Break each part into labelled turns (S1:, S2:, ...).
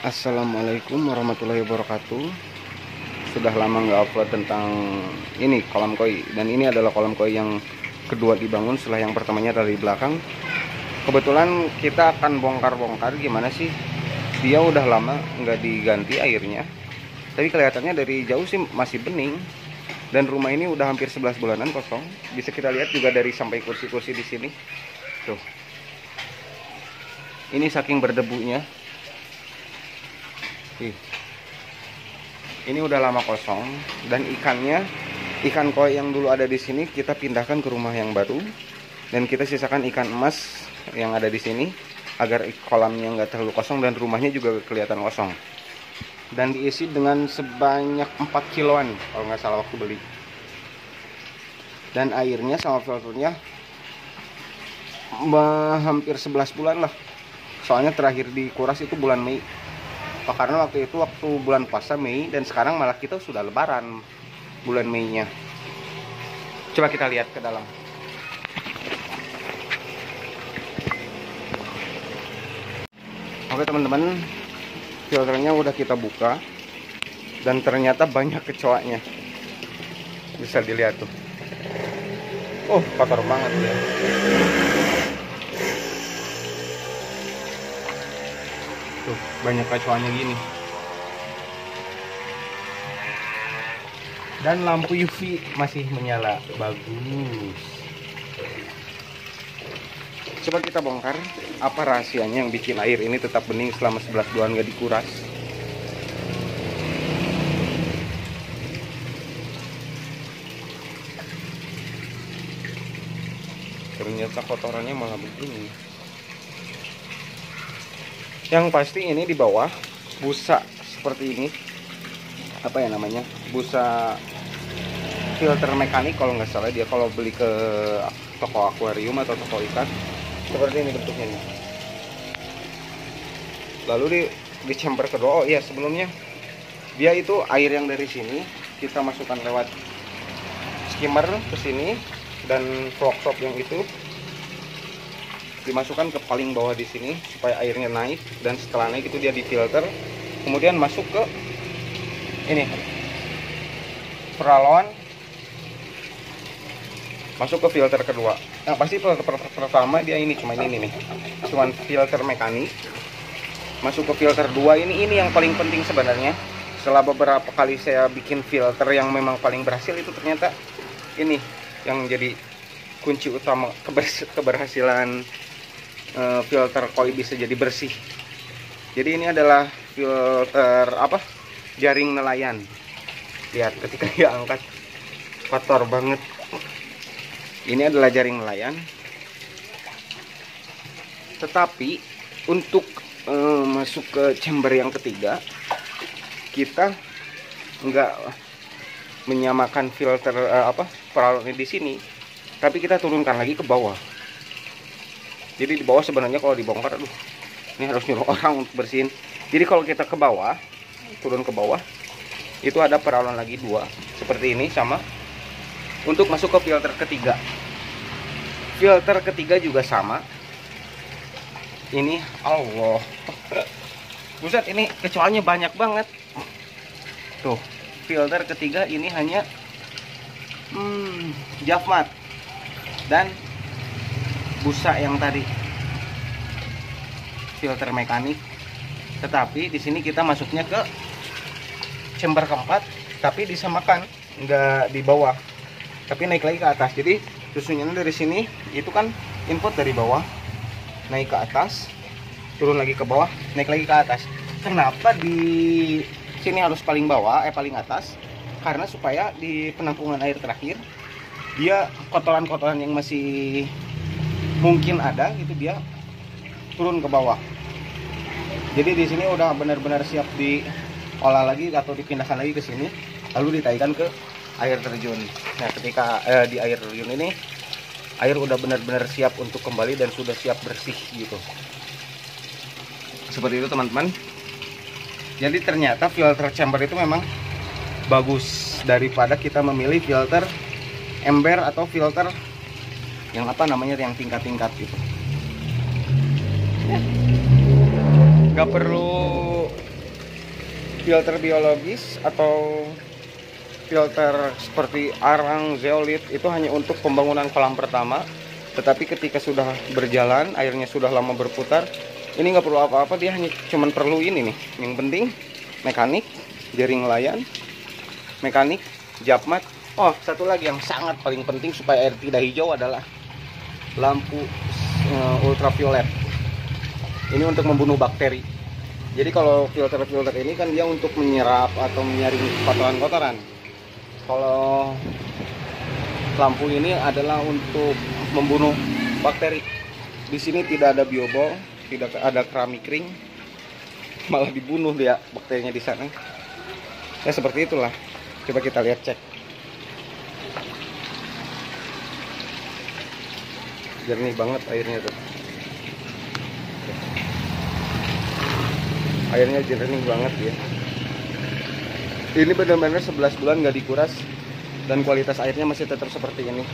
S1: Assalamualaikum warahmatullahi wabarakatuh. Sudah lama nggak upload tentang ini kolam koi, dan ini adalah kolam koi yang kedua dibangun setelah yang pertamanya dari belakang. Kebetulan kita akan bongkar-bongkar gimana sih, dia udah lama nggak diganti airnya, tapi kelihatannya dari jauh sih masih bening. Dan rumah ini udah hampir 11 bulanan kosong. Bisa kita lihat juga dari sampai kursi-kursi di sini. Tuh. Ini saking berdebunya. Ini udah lama kosong, dan ikan koi yang dulu ada di sini kita pindahkan ke rumah yang baru, dan kita sisakan ikan emas yang ada di sini agar kolamnya nggak terlalu kosong dan rumahnya juga kelihatan kosong. Dan diisi dengan sebanyak 4 kiloan kalau nggak salah waktu beli. Dan airnya sama filternya hampir 11 bulan lah. Soalnya terakhir dikuras itu bulan Mei. Karena waktu itu bulan puasa Mei, dan sekarang malah kita sudah lebaran bulan Mei-nya. Coba kita lihat ke dalam. Oke teman-teman, filternya udah kita buka dan ternyata banyak kecoaknya. Bisa dilihat tuh. Oh, kotor banget ya. Tuh, banyak kecoaknya gini. Dan lampu UV masih menyala. Bagus. Coba kita bongkar apa rahasianya yang bikin air ini tetap bening selama 11 bulan gak dikuras. Ternyata kotorannya malah begini. Yang pasti ini di bawah busa seperti ini, apa ya namanya, busa filter mekanik kalau nggak salah dia, kalau beli ke toko akuarium atau toko ikan seperti ini bentuknya nih. Lalu di chamber kedua, oh iya sebelumnya dia itu air yang dari sini kita masukkan lewat skimmer ke sini, dan flok top yang itu dimasukkan ke paling bawah di sini supaya airnya naik, dan setelah naik itu dia difilter, kemudian masuk ke ini peralon, masuk ke filter kedua. Yang pasti filter pertama dia ini cuma ini nih, cuman filter mekanik. Masuk ke filter 2 ini yang paling penting sebenarnya. Setelah beberapa kali saya bikin filter yang memang paling berhasil, itu ternyata ini yang jadi kunci utama keberhasilan filter koi bisa jadi bersih. Jadi ini adalah filter apa, jaring nelayan. Lihat ketika dia angkat, kotor banget. Ini adalah jaring nelayan. Tetapi untuk masuk ke chamber yang ketiga, kita nggak menyamakan filter peralonnya di sini, tapi kita turunkan lagi ke bawah. Jadi di bawah sebenarnya kalau dibongkar, aduh, ini harus nyuruh orang untuk bersihin. Jadi kalau kita ke bawah, turun ke bawah, itu ada peralon lagi 2 seperti ini sama untuk masuk ke filter ketiga. Filter ketiga juga sama. Ini Allah, buset, ini kecoaknya banyak banget. Tuh, filter ketiga ini hanya Jafmat dan busa yang tadi, filter mekanik. Tetapi di sini kita masuknya ke chamber keempat, tapi disamakan, nggak di bawah tapi naik lagi ke atas. Jadi susunya dari sini itu kan input dari bawah, naik ke atas, turun lagi ke bawah, naik lagi ke atas. Kenapa di sini harus paling bawah, paling atas? Karena supaya di penampungan air terakhir dia kotoran-kotoran yang masih mungkin ada itu dia turun ke bawah. Jadi di sini udah benar-benar siap diolah lagi atau dipindahkan lagi ke sini, lalu ditaikan ke air terjun. Nah, ketika di air terjun ini air udah benar-benar siap untuk kembali dan sudah siap bersih gitu. Seperti itu teman-teman. Jadi ternyata filter chamber itu memang bagus daripada kita memilih filter ember atau filter yang apa namanya, yang tingkat-tingkat gitu. Gak perlu filter biologis atau filter seperti arang, zeolit itu hanya untuk pembangunan kolam pertama. Tetapi ketika sudah berjalan, airnya sudah lama berputar, ini nggak perlu apa-apa, dia hanya cuman perlu ini nih. Yang penting mekanik, jaring nelayan, mekanik, japmat. Oh, satu lagi yang sangat paling penting supaya air tidak hijau adalah lampu ultraviolet. Ini untuk membunuh bakteri. Jadi kalau filter-filter ini kan dia untuk menyerap atau menyaring kotoran-kotoran. Kalau lampu ini adalah untuk membunuh bakteri. Di sini tidak ada biobol, tidak ada keramik kering, malah dibunuh dia bakterinya di sana. Ya seperti itulah. Coba kita lihat, cek. Jernih banget airnya tuh. Airnya jernih banget ya. Ini benar-benar 11 bulan nggak dikuras dan kualitas airnya masih tetap seperti ini.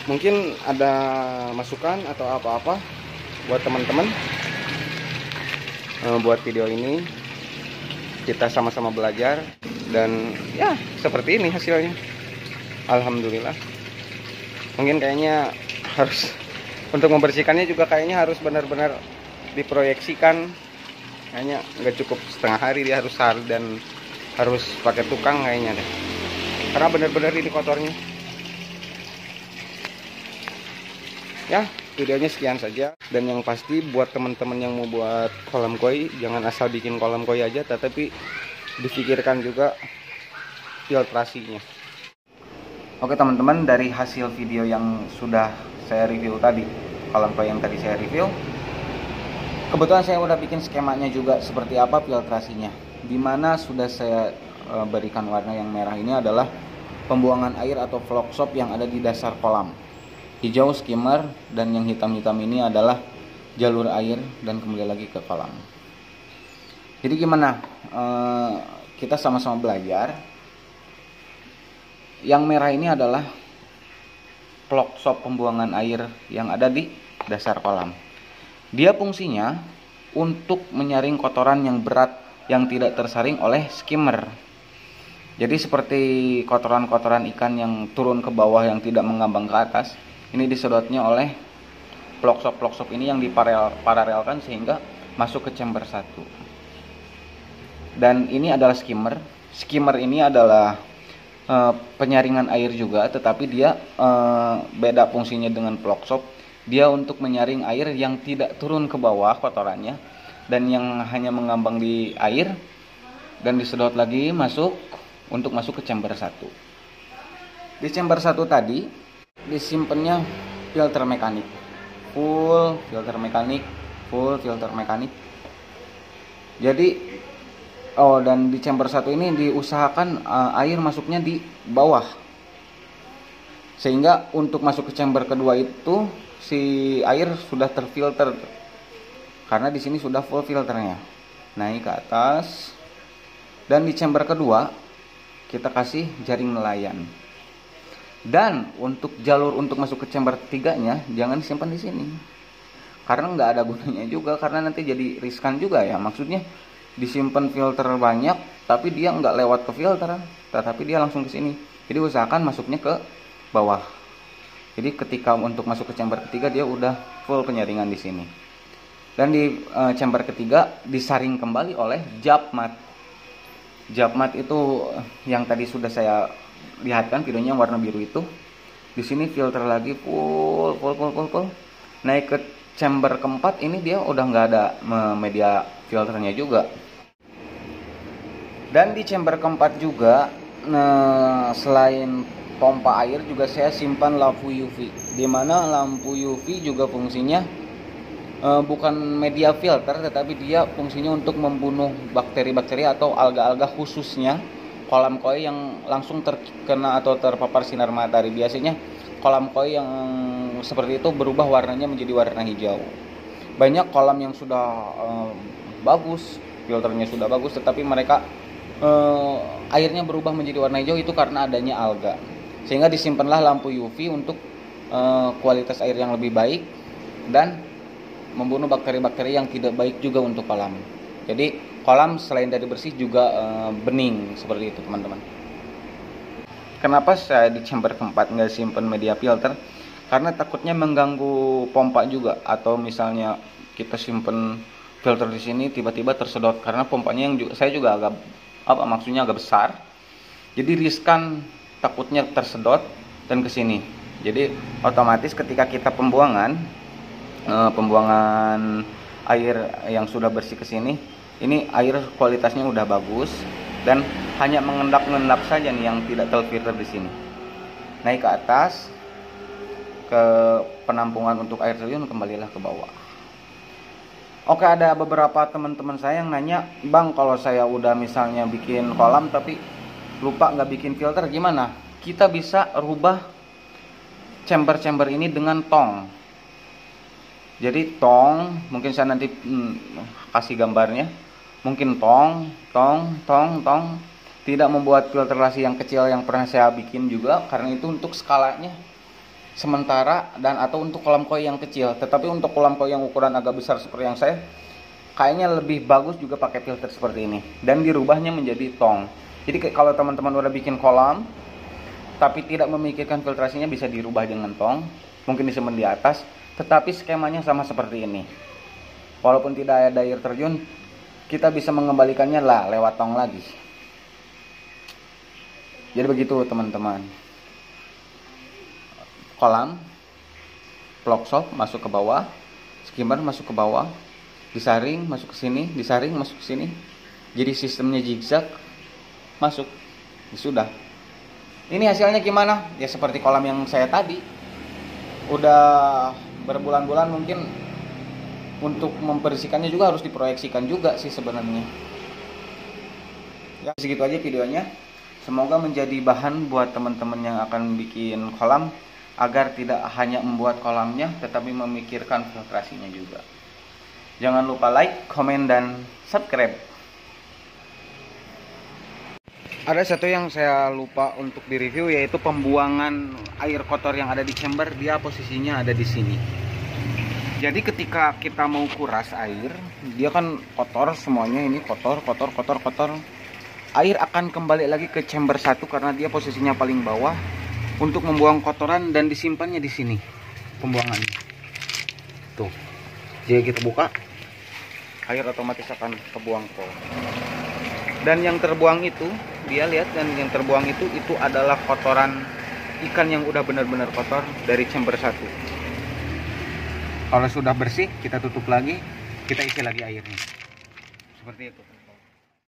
S1: Mungkin ada masukan atau apa-apa buat teman-teman buat video ini. Kita sama-sama belajar dan ya seperti ini hasilnya. Alhamdulillah. Mungkin kayaknya harus untuk membersihkannya juga kayaknya harus benar-benar diproyeksikan. Kayaknya nggak cukup setengah hari, dia harus sehari dan harus pakai tukang kayaknya deh. Karena benar-benar ini kotornya. Ya, videonya sekian saja. Dan yang pasti buat teman-teman yang mau buat kolam koi, jangan asal bikin kolam koi aja, tetapi difikirkan juga filtrasinya. Oke teman-teman, dari hasil video yang sudah saya review tadi, kolam koi yang tadi saya review, kebetulan saya udah bikin skemanya juga seperti apa filtrasinya. Dimana sudah saya berikan warna yang merah ini adalah pembuangan air atau flock soap yang ada di dasar kolam. Hijau skimmer dan yang hitam-hitam ini adalah jalur air dan kembali lagi ke kolam. Jadi gimana? Kita sama-sama belajar. Yang merah ini adalah flock soap pembuangan air yang ada di dasar kolam. Dia fungsinya untuk menyaring kotoran yang berat yang tidak tersaring oleh skimmer. Jadi seperti kotoran-kotoran ikan yang turun ke bawah yang tidak mengambang ke atas, ini disedotnya oleh flock soap ini yang diparalelkan sehingga masuk ke chamber 1. Dan ini adalah skimmer. Skimmer ini adalah penyaringan air juga, tetapi dia beda fungsinya dengan flock soap. Dia untuk menyaring air yang tidak turun ke bawah kotorannya dan yang hanya mengambang di air dan disedot lagi untuk masuk ke chamber 1. Di chamber 1 tadi disimpannya filter mekanik, full filter mekanik. Jadi dan di chamber 1 ini diusahakan air masuknya di bawah. Sehingga untuk masuk ke chamber kedua itu si air sudah terfilter. Karena di sini sudah full filternya. Naik ke atas. Dan di chamber kedua kita kasih jaring nelayan. Dan untuk jalur untuk masuk ke chamber ketiganya jangan disimpan di sini. Karena nggak ada gunanya juga, karena nanti jadi riskan juga ya. Maksudnya disimpan filter banyak tapi dia nggak lewat ke filter, tetapi dia langsung ke sini. Jadi usahakan masuknya ke bawah. Jadi ketika untuk masuk ke chamber ketiga dia udah full penyaringan di sini. Dan di chamber ketiga disaring kembali oleh japmat. Japmat itu yang tadi sudah saya lihatkan videonya yang warna biru itu. Di sini filter lagi full. Naik ke chamber keempat ini dia udah nggak ada media filternya juga. Dan di chamber keempat juga selain pompa air juga saya simpan lampu UV, dimana lampu UV juga fungsinya bukan media filter, tetapi dia fungsinya untuk membunuh bakteri-bakteri atau alga-alga, khususnya kolam koi yang langsung terkena atau terpapar sinar matahari. Biasanya kolam koi yang seperti itu berubah warnanya menjadi warna hijau. Banyak kolam yang sudah bagus, filternya sudah bagus, tetapi mereka airnya berubah menjadi warna hijau, itu karena adanya alga. Sehingga disimpanlah lampu UV untuk kualitas air yang lebih baik dan
S2: membunuh bakteri-bakteri yang tidak baik juga untuk kolam. Jadi kolam selain dari bersih juga bening seperti itu teman-teman. Kenapa saya di chamber keempat nggak simpen media filter? Karena takutnya mengganggu pompa juga, atau misalnya kita simpen filter di sini tiba-tiba tersedot, karena pompanya saya juga agak maksudnya agak besar. Jadi riskan takutnya tersedot dan ke sini. Jadi otomatis ketika kita pembuangan air yang sudah bersih ke sini, ini air kualitasnya udah bagus dan hanya mengendap-endap saja nih yang tidak terfilter di sini. Naik ke atas ke penampungan untuk air terjun, kembalilah ke bawah. Oke, ada beberapa teman-teman saya yang nanya, Bang, kalau saya udah misalnya bikin kolam tapi lupa nggak bikin filter gimana? Kita bisa rubah chamber-chamber ini dengan tong. Jadi tong, mungkin saya nanti kasih gambarnya. Mungkin tong, tidak membuat filtrasi yang kecil yang pernah saya bikin juga, karena itu untuk skalanya sementara dan atau untuk kolam koi yang kecil. Tetapi untuk kolam koi yang ukuran agak besar seperti yang saya, kayaknya lebih bagus juga pakai filter seperti ini dan dirubahnya menjadi tong. Jadi kalau teman-teman udah bikin kolam tapi tidak memikirkan filtrasinya, bisa dirubah dengan tong, mungkin disimpan di atas, tetapi skemanya sama seperti ini. Walaupun tidak ada air terjun, kita bisa mengembalikannya lah lewat tong lagi. Jadi begitu teman-teman. Kolam, vlog shop masuk ke bawah, skimmer masuk ke bawah, disaring masuk ke sini, disaring masuk ke sini. Jadi sistemnya zigzag, masuk, sudah. Ini hasilnya gimana? Ya seperti kolam yang saya tadi. Udah berbulan-bulan mungkin, untuk membersihkannya juga harus diproyeksikan juga sih sebenarnya. Ya segitu aja videonya. Semoga menjadi bahan buat teman-teman yang akan bikin kolam, agar tidak hanya membuat kolamnya tetapi memikirkan filtrasinya juga. Jangan lupa like, komen, dan subscribe. Ada satu yang saya lupa untuk direview, yaitu pembuangan air kotor yang ada di chamber. Dia posisinya ada di sini. Jadi ketika kita mau kuras air, dia kan kotor semuanya, ini kotor. Air akan kembali lagi ke chamber 1 karena dia posisinya paling bawah untuk membuang kotoran, dan disimpannya di sini pembuangannya. Tuh. Jika kita buka, air otomatis akan kebuang ke bawah. Dan yang terbuang itu, dia lihat, dan yang terbuang itu adalah kotoran ikan yang udah benar-benar kotor dari chamber 1. Kalau sudah bersih, kita tutup lagi, kita isi lagi airnya. Seperti itu.